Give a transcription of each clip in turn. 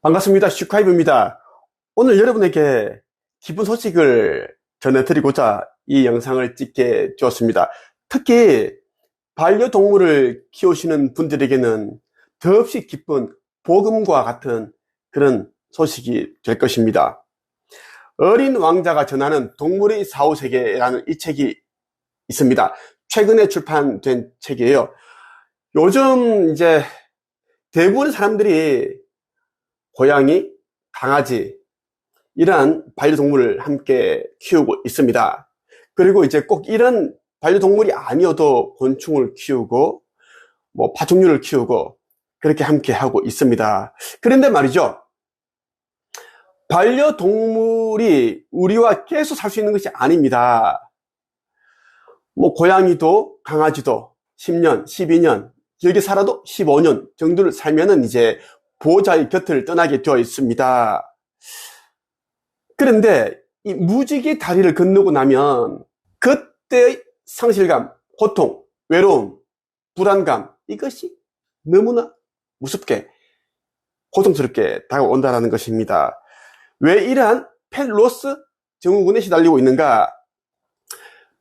반갑습니다. 슈카이브입니다. 오늘 여러분에게 기쁜 소식을 전해드리고자 이 영상을 찍게 되었습니다. 특히 반려동물을 키우시는 분들에게는 더없이 기쁜 복음과 같은 그런 소식이 될 것입니다. 어린 왕자가 전하는 동물의 사후세계라는 이 책이 있습니다. 최근에 출판된 책이에요. 요즘 이제 대부분 사람들이 고양이, 강아지 이러한 반려동물을 함께 키우고 있습니다. 그리고 이제 꼭 이런 반려동물이 아니어도 곤충을 키우고 파충류를 키우고 그렇게 함께 하고 있습니다. 그런데 말이죠, 반려동물이 우리와 계속 살 수 있는 것이 아닙니다. 고양이도 강아지도 10년, 12년, 길게 살아도 15년 정도를 살면은 이제 보호자의 곁을 떠나게 되어 있습니다. 그런데 이 무지개 다리를 건너고 나면 그때의 상실감, 고통, 외로움, 불안감, 이것이 너무나 무섭게 고통스럽게 다가온다는 것입니다. 왜 이러한 펫로스 증후군에 시달리고 있는가?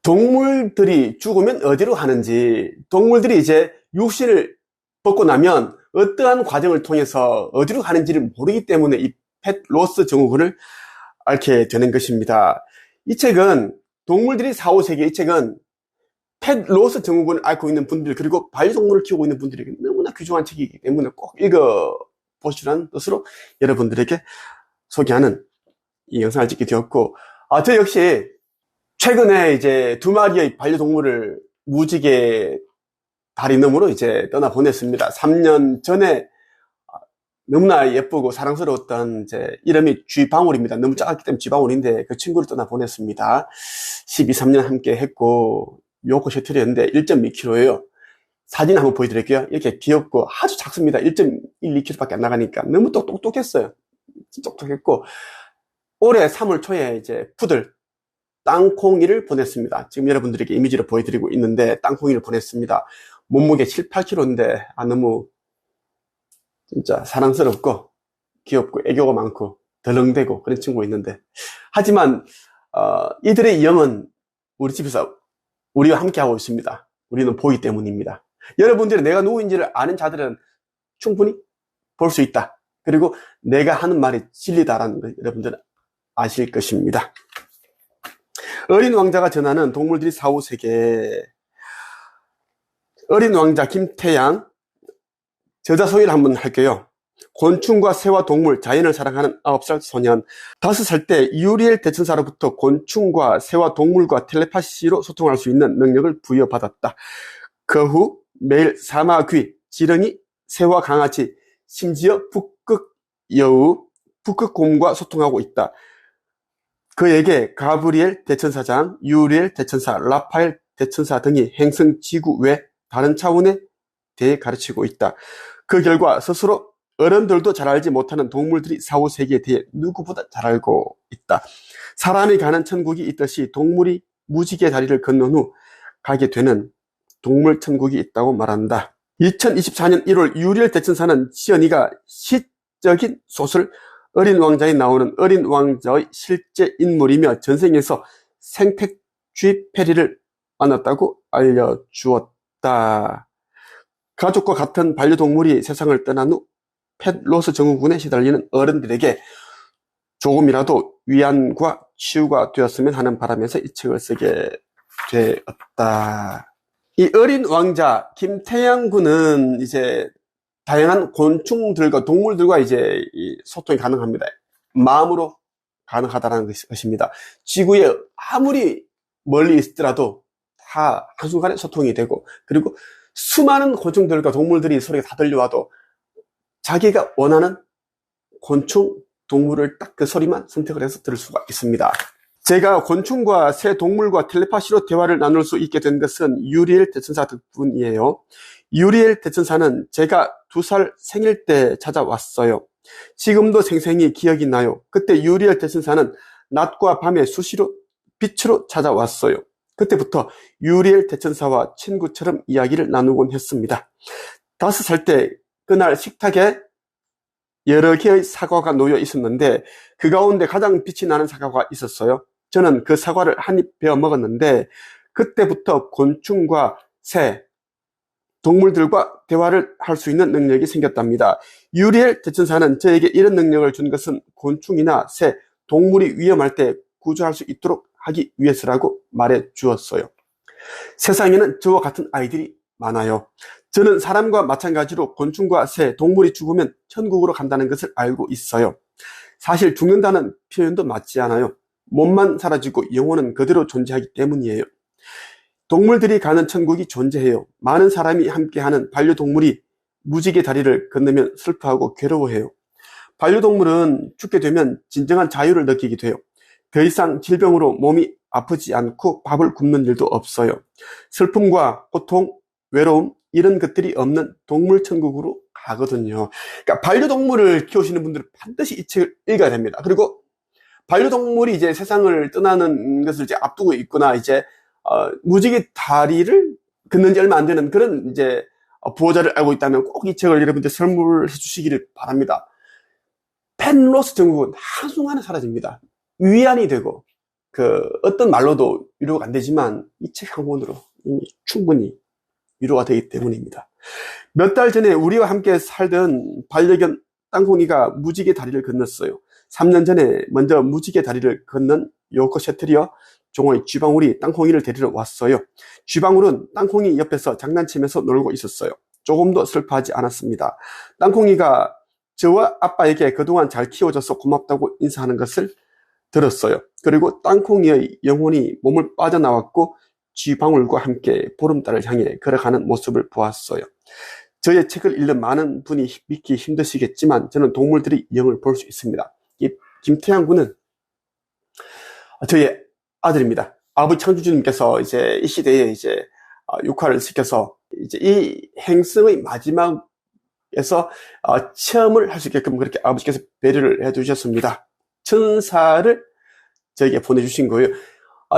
동물들이 죽으면 어디로 가는지, 동물들이 이제 육신을 벗고 나면 어떠한 과정을 통해서 어디로 가는지를 모르기 때문에 이 펫로스 증후군을 앓게 되는 것입니다. 이 책은 동물들이 사후세계, 이 책은 펫로스 증후군을 앓고 있는 분들, 그리고 반려동물을 키우고 있는 분들에게 너무나 귀중한 책이기 때문에 꼭 읽어보시라는 뜻으로 여러분들에게 소개하는 이 영상을 찍게 되었고, 저 역시 최근에 이제 2마리의 반려동물을 무지개 다리 너머로 이제 떠나보냈습니다. 3년 전에 너무나 예쁘고 사랑스러웠던 이제 이름이 쥐방울입니다. 너무 작았기 때문에 쥐방울인데 그 친구를 떠나보냈습니다. 12, 3년 함께 했고, 요코 셔틀이었는데 1.2kg예요. 사진 한번 보여드릴게요. 이렇게 귀엽고 아주 작습니다. 1.1, 2kg 밖에 안 나가니까 너무 똑똑했어요. 똑똑했고, 올해 3월 초에 이제 푸들 땅콩이를 보냈습니다. 지금 여러분들에게 이미지로 보여드리고 있는데 땅콩이를 보냈습니다. 몸무게 7, 8kg인데 너무 진짜 사랑스럽고 귀엽고 애교가 많고 덜렁대고 그런 친구가 있는데, 하지만 이들의 영은 우리 집에서 우리와 함께 하고 있습니다. 우리는 보기 때문입니다. 여러분들이 내가 누구인지를 아는 자들은 충분히 볼 수 있다. 그리고 내가 하는 말이 진리다라는 걸 여러분들은 아실 것입니다. 어린 왕자가 전하는 동물들이 사후세계, 어린 왕자 김태양, 저자 소개를 한번 할게요. 곤충과 새와 동물, 자연을 사랑하는 9살 소년. 5살 때 유리엘 대천사로부터 곤충과 새와 동물과 텔레파시로 소통할 수 있는 능력을 부여받았다. 그 후 매일 사마귀, 지렁이, 새와 강아지, 심지어 북극 여우, 북극곰과 소통하고 있다. 그에게 가브리엘 대천사장, 유리엘 대천사, 라파엘 대천사 등이 행성 지구 외 다른 차원에 대해 가르치고 있다. 그 결과 스스로 어른들도 잘 알지 못하는 동물들이 사후세계에 대해 누구보다 잘 알고 있다. 사람이 가는 천국이 있듯이 동물이 무지개 다리를 건넌 후 가게 되는 동물천국이 있다고 말한다. 2024년 1월 유리엘 대천사는 지연이가 시적인 소설 어린 왕자에 나오는 어린 왕자의 실제 인물이며 전생에서 생택쥐 페리를 만났다고 알려주었다. 가족과 같은 반려동물이 세상을 떠난 후 펫로스 증후군에 시달리는 어른들에게 조금이라도 위안과 치유가 되었으면 하는 바람에서 이 책을 쓰게 되었다. 이 어린 왕자 김태양 군은 이제 다양한 곤충들과 동물들과 이제 소통이 가능합니다. 마음으로 가능하다는 것입니다. 지구에 아무리 멀리 있더라도 다 한순간에 소통이 되고, 그리고 수많은 곤충들과 동물들이 소리가 다 들려와도 자기가 원하는 곤충, 동물을 딱 그 소리만 선택을 해서 들을 수가 있습니다. 제가 곤충과 새 동물과 텔레파시로 대화를 나눌 수 있게 된 것은 유리엘 대천사 덕분이에요. 유리엘 대천사는 제가 2살 생일 때 찾아왔어요. 지금도 생생히 기억이 나요. 그때 유리엘 대천사는 낮과 밤에 수시로 빛으로 찾아왔어요. 그때부터 유리엘 대천사와 친구처럼 이야기를 나누곤 했습니다. 5살 때 그날 식탁에 여러 개의 사과가 놓여 있었는데 그 가운데 가장 빛이 나는 사과가 있었어요. 저는 그 사과를 한 입 베어 먹었는데 그때부터 곤충과 새, 동물들과 대화를 할 수 있는 능력이 생겼답니다. 유리엘 대천사는 저에게 이런 능력을 준 것은 곤충이나 새, 동물이 위험할 때 구조할 수 있도록 하기 위해서라고 말해 주었어요. 세상에는 저와 같은 아이들이 많아요. 저는 사람과 마찬가지로 곤충과 새, 동물이 죽으면 천국으로 간다는 것을 알고 있어요. 사실 죽는다는 표현도 맞지 않아요. 몸만 사라지고 영혼은 그대로 존재하기 때문이에요. 동물들이 가는 천국이 존재해요. 많은 사람이 함께하는 반려동물이 무지개 다리를 건너면 슬퍼하고 괴로워해요. 반려동물은 죽게 되면 진정한 자유를 느끼게 돼요. 더 이상 질병으로 몸이 아프지 않고 밥을 굶는 일도 없어요. 슬픔과 고통, 외로움 이런 것들이 없는 동물 천국으로 가거든요. 그러니까 반려동물을 키우시는 분들은 반드시 이 책을 읽어야 됩니다. 그리고 반려동물이 이제 세상을 떠나는 것을 이제 앞두고 있거나 이제 무지개 다리를 걷는 지 얼마 안 되는 그런 이제 부호자를 알고 있다면 꼭 이 책을 여러분들 선물해 주시기를 바랍니다. 펜로스 정국은 한순간에 사라집니다. 위안이 되고 어떤 말로도 위로가 안 되지만 이 책 한 권으로 충분히 위로가 되기 때문입니다. 몇 달 전에 우리와 함께 살던 반려견 땅콩이가 무지개 다리를 건넜어요. 3년 전에 먼저 무지개 다리를 건넌 요커 셔틀이어 종의 쥐방울이 땅콩이를 데리러 왔어요. 쥐방울은 땅콩이 옆에서 장난치면서 놀고 있었어요. 조금도 슬퍼하지 않았습니다. 땅콩이가 저와 아빠에게 그동안 잘 키워줘서 고맙다고 인사하는 것을 들었어요. 그리고 땅콩이의 영혼이 몸을 빠져나왔고 쥐방울과 함께 보름달을 향해 걸어가는 모습을 보았어요. 저의 책을 읽는 많은 분이 믿기 힘드시겠지만 저는 동물들이 영을 볼 수 있습니다. 이 김태양 군은 저의 아들입니다. 아버지 창조주님께서 이제 이 시대에 이제 육화를 시켜서 이제 이 행성의 마지막에서 체험을 할 수 있게끔 그렇게 아버지께서 배려를 해주셨습니다. 천사를 저에게 보내주신 거예요.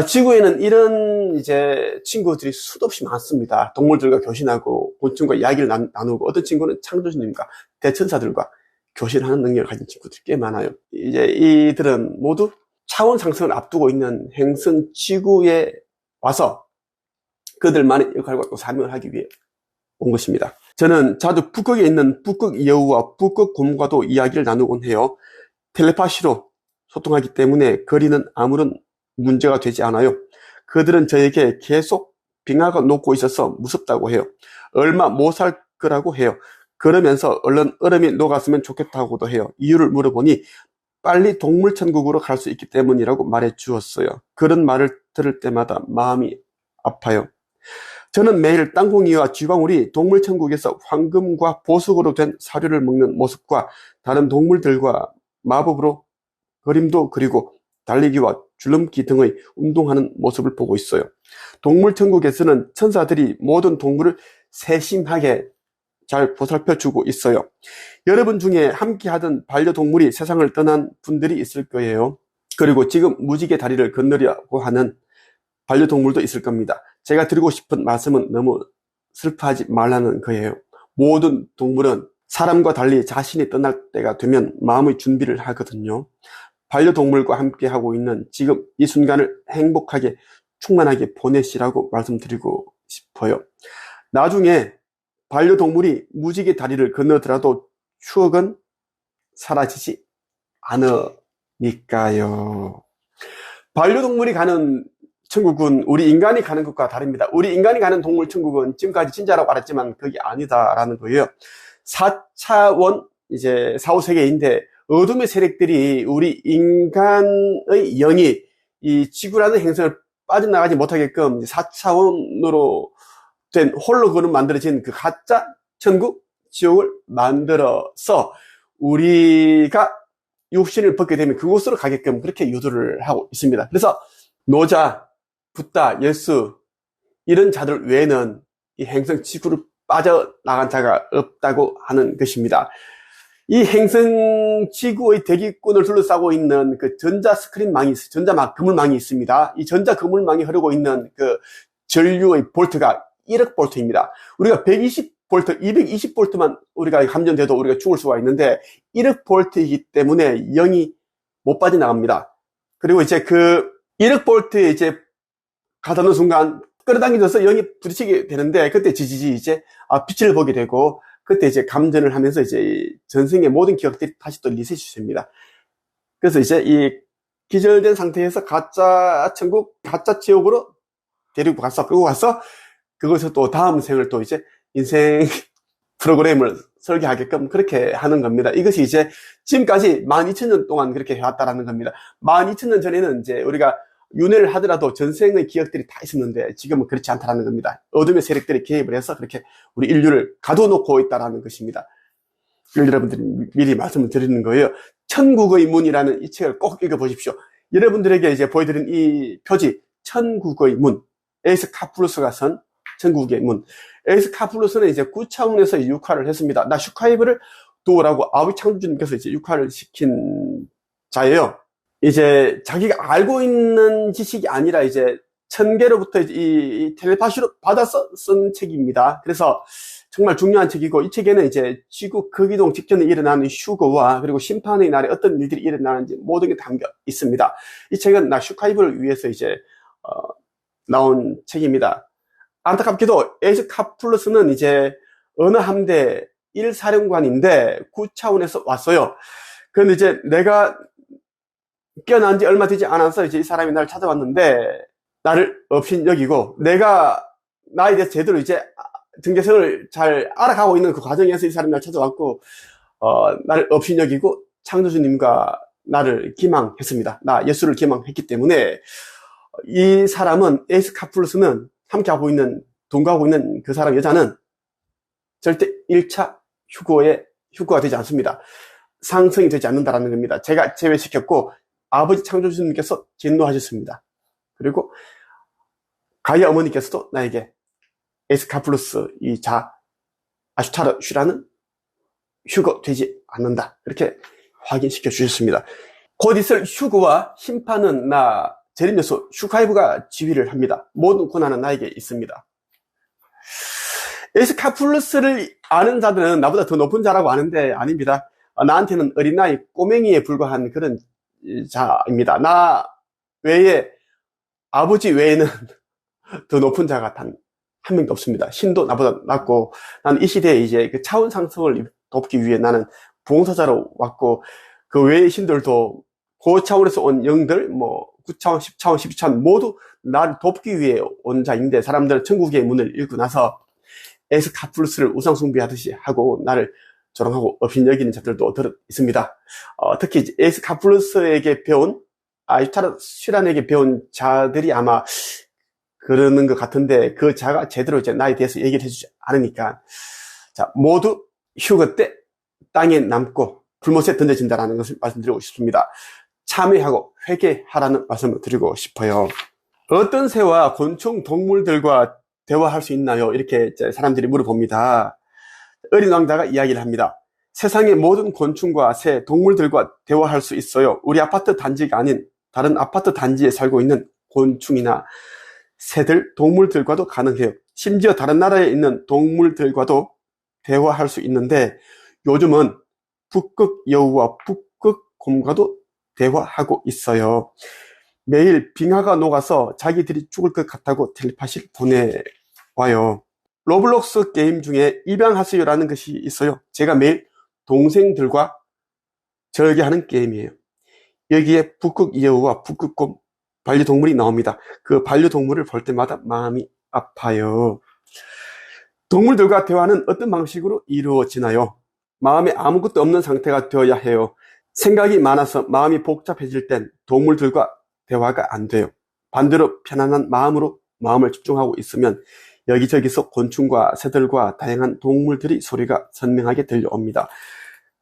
지구에는 이런 이제 친구들이 수도 없이 많습니다. 동물들과 교신하고 곤충과 이야기를 나누고 어떤 친구는 창조주님과 대천사들과 교신하는 능력을 가진 친구들이 꽤 많아요. 이제 이들은 모두 차원 상승을 앞두고 있는 행성 지구에 와서 그들만의 역할과 또 사명을 하기 위해 온 것입니다. 저는 자주 북극에 있는 북극 여우와 북극 곰과도 이야기를 나누곤 해요. 텔레파시로 소통하기 때문에 거리는 아무런 문제가 되지 않아요. 그들은 저에게 계속 빙하가 녹고 있어서 무섭다고 해요. 얼마 못 살 거라고 해요. 그러면서 얼른 얼음이 녹았으면 좋겠다고도 해요. 이유를 물어보니 빨리 동물천국으로 갈 수 있기 때문이라고 말해 주었어요. 그런 말을 들을 때마다 마음이 아파요. 저는 매일 땅콩이와 쥐방울이 동물천국에서 황금과 보석으로 된 사료를 먹는 모습과 다른 동물들과 마법으로 그림도 그리고 달리기와 줄넘기 등의 운동하는 모습을 보고 있어요. 동물천국에서는 천사들이 모든 동물을 세심하게 잘 보살펴주고 있어요. 여러분 중에 함께 하던 반려동물이 세상을 떠난 분들이 있을 거예요. 그리고 지금 무지개 다리를 건너려고 하는 반려동물도 있을 겁니다. 제가 드리고 싶은 말씀은 너무 슬퍼하지 말라는 거예요. 모든 동물은 사람과 달리 자신이 떠날 때가 되면 마음의 준비를 하거든요. 반려동물과 함께 하고 있는 지금 이 순간을 행복하게 충만하게 보내시라고 말씀드리고 싶어요. 나중에 반려동물이 무지개 다리를 건너더라도 추억은 사라지지 않으니까요. 반려동물이 가는 천국은 우리 인간이 가는 것과 다릅니다. 우리 인간이 가는 동물 천국은 지금까지 진짜라고 알았지만 그게 아니다라는 거예요. 4차원 이제 4, 5세계인데 어둠의 세력들이 우리 인간의 영이 이 지구라는 행성을 빠져나가지 못하게끔 4차원으로 된 홀로그램 만들어진 그 가짜 천국, 지옥을 만들어서 우리가 육신을 벗게 되면 그곳으로 가게끔 그렇게 유도를 하고 있습니다. 그래서 노자, 붓다, 예수 이런 자들 외에는 이 행성 지구를 빠져나간 자가 없다고 하는 것입니다. 이 행성 지구의 대기권을 둘러싸고 있는 그 전자 스크린망이, 그물망이 있습니다. 이 전자 그물망이 흐르고 있는 그 전류의 볼트가 1억 볼트입니다. 우리가 120 볼트, 220볼트만 우리가 감전돼도 우리가 죽을 수가 있는데 1억 볼트이기 때문에 0이 못 빠져나갑니다. 그리고 이제 그 1억 볼트에 이제 가다 놓은 순간 끌어당겨져서 0이 부딪히게 되는데 그때 지지지 이제 빛을 보게 되고 그때 이제 감전을 하면서 이제 전생의 모든 기억들이 다시 또 리셋이 됩니다. 그래서 이제 이 기절된 상태에서 가짜 천국, 가짜 지옥으로 데리고 가서 끌고 가서 그것을 또 다음 생을 또 이제 인생 프로그램을 설계하게끔 그렇게 하는 겁니다. 이것이 이제 지금까지 12,000년 동안 그렇게 해왔다라는 겁니다. 12,000년 전에는 이제 우리가 윤회를 하더라도 전생의 기억들이 다 있었는데 지금은 그렇지 않다라는 겁니다. 어둠의 세력들이 개입을 해서 그렇게 우리 인류를 가둬놓고 있다라는 것입니다. 여러분들이 미리 말씀을 드리는 거예요. 천국의 문이라는 이 책을 꼭 읽어보십시오. 여러분들에게 이제 보여드린 이 표지, 천국의 문, 에이스 카플루스가 선 천국의 문. 에이스 카플루스는 이제 9차원에서 육화를 했습니다. 나 슈카이브를 도우라고 아비 창조주님께서 이제 육화를 시킨 자예요. 이제 자기가 알고 있는 지식이 아니라 이제 천계로부터 이 텔레파시로 받아서 쓴 책입니다. 그래서 정말 중요한 책이고 이 책에는 이제 지구 극이동 직전에 일어나는 휴거와 그리고 심판의 날에 어떤 일들이 일어나는지 모든 게 담겨 있습니다. 이 책은 나 슈카이브를 위해서 이제 나온 책입니다. 안타깝게도 에이스 카플루스는 이제 어느 함대 1사령관인데 9차원에서 왔어요. 그런데 이제 내가 깨어난 지 얼마 되지 않아서 이제 이 사람이 나를 찾아왔는데 나를 업신여기고 내가 나에 대해서 제대로 이제 등재성을 잘 알아가고 있는 그 과정에서 이 사람이 나를 찾아왔고 나를 업신여기고 창조주님과 나를 기망했습니다. 나 예수를 기망했기 때문에 이 사람은 에이스 카플루스는 함께하고 있는 동거하고 있는 그 사람 여자는 절대 1차 휴거가 되지 않습니다. 상승이 되지 않는다라는 겁니다. 제가 제외시켰고 아버지 창조주님께서 진노하셨습니다. 그리고 가이아 어머니께서도 나에게 에이스 카플루스 이 자 아슈타르 슈라는 휴거되지 않는다. 그렇게 확인시켜 주셨습니다. 곧 있을 휴거와 심판은 나 제림여수 슈카이브가 지휘를 합니다. 모든 권한은 나에게 있습니다. 에이스 카플루스를 아는 자들은 나보다 더 높은 자라고 아는데 아닙니다. 나한테는 어린아이 꼬맹이에 불과한 그런 자입니다. 나 외에 아버지 외에는 더 높은 자가 단 한 명도 없습니다. 신도 나보다 낮고 나는 이 시대에 이제 그 차원 상승을 돕기 위해 나는 봉사자로 왔고 그 외의 신들도 고차원에서 온 영들 9차원, 10차원, 12차원 모두 나를 돕기 위해 온 자인데 사람들은 천국의 문을 읽고 나서 에이스 카플루스를 우상 숭배하듯이 하고 나를 조롱하고 업신여기는 자들도 있습니다. 특히 에이스 카플루스에게 배운 아슈타르 슈란에게 배운 자들이 아마 그러는 것 같은데 그 자가 제대로 이제 나에 대해서 얘기를 해주지 않으니까 자 모두 휴거 때 땅에 남고 불못에 던져진다라는 것을 말씀드리고 싶습니다. 참회하고 회개하라는 말씀을 드리고 싶어요. 어떤 새와 곤충 동물들과 대화할 수 있나요? 이렇게 사람들이 물어봅니다. 어린 왕자가 이야기를 합니다. 세상의 모든 곤충과 새, 동물들과 대화할 수 있어요. 우리 아파트 단지가 아닌 다른 아파트 단지에 살고 있는 곤충이나 새들, 동물들과도 가능해요. 심지어 다른 나라에 있는 동물들과도 대화할 수 있는데 요즘은 북극 여우와 북극 곰과도 대화하고 있어요. 매일 빙하가 녹아서 자기들이 죽을 것 같다고 텔레파시를 보내와요. 로블록스 게임 중에 입양하세요라는 것이 있어요. 제가 매일 동생들과 절개하는 게임이에요. 여기에 북극 여우와 북극곰 반려동물이 나옵니다. 그 반려동물을 볼 때마다 마음이 아파요. 동물들과 대화는 어떤 방식으로 이루어지나요? 마음에 아무것도 없는 상태가 되어야 해요. 생각이 많아서 마음이 복잡해질 땐 동물들과 대화가 안 돼요. 반대로 편안한 마음으로 마음을 집중하고 있으면 여기저기서 곤충과 새들과 다양한 동물들이 소리가 선명하게 들려옵니다.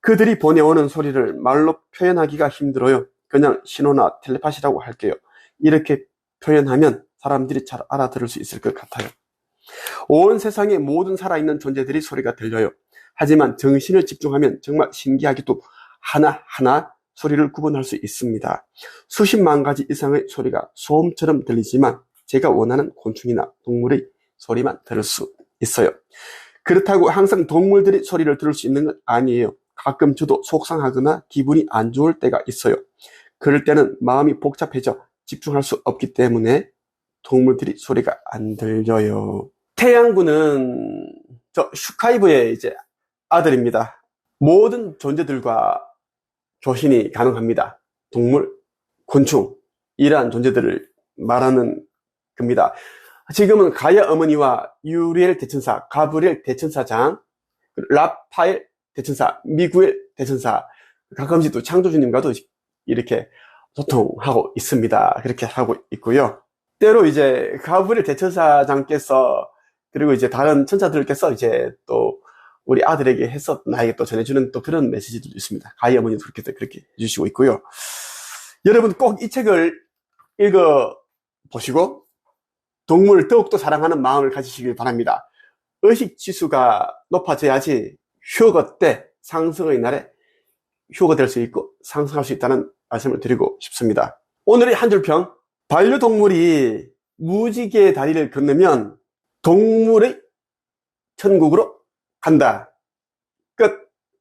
그들이 보내오는 소리를 말로 표현하기가 힘들어요. 그냥 신호나 텔레파시라고 할게요. 이렇게 표현하면 사람들이 잘 알아들을 수 있을 것 같아요. 온 세상의 모든 살아있는 존재들이 소리가 들려요. 하지만 정신을 집중하면 정말 신기하게도 하나하나 소리를 구분할 수 있습니다. 수십만 가지 이상의 소리가 소음처럼 들리지만 제가 원하는 곤충이나 동물의 소리만 들을 수 있어요. 그렇다고 항상 동물들이 소리를 들을 수 있는 건 아니에요. 가끔 저도 속상하거나 기분이 안 좋을 때가 있어요. 그럴 때는 마음이 복잡해져 집중할 수 없기 때문에 동물들이 소리가 안 들려요. 태양군은 저 슈카이브의 이제 아들입니다. 모든 존재들과 교신이 가능합니다. 동물, 곤충, 이러한 존재들을 말하는 겁니다. 지금은 가야 어머니와 유리엘 대천사, 가브리엘 대천사장, 라파엘 대천사, 미구엘 대천사, 가끔씩 또 창조주님과도 이렇게 소통하고 있습니다. 그렇게 하고 있고요. 때로 이제 가브리엘 대천사장께서 그리고 이제 다른 천사들께서 이제 또 우리 아들에게 해서 나에게 또 전해주는 또 그런 메시지들도 있습니다. 가희 어머니도 그렇게 해주시고 있고요. 여러분 꼭 이 책을 읽어 보시고 동물을 더욱더 사랑하는 마음을 가지시길 바랍니다. 의식 지수가 높아져야지 휴거 때 상승의 날에 휴거 될 수 있고 상승할 수 있다는 말씀을 드리고 싶습니다. 오늘의 한 줄평. 반려동물이 무지개의 다리를 건너면 동물의 천국으로 간다. 끝.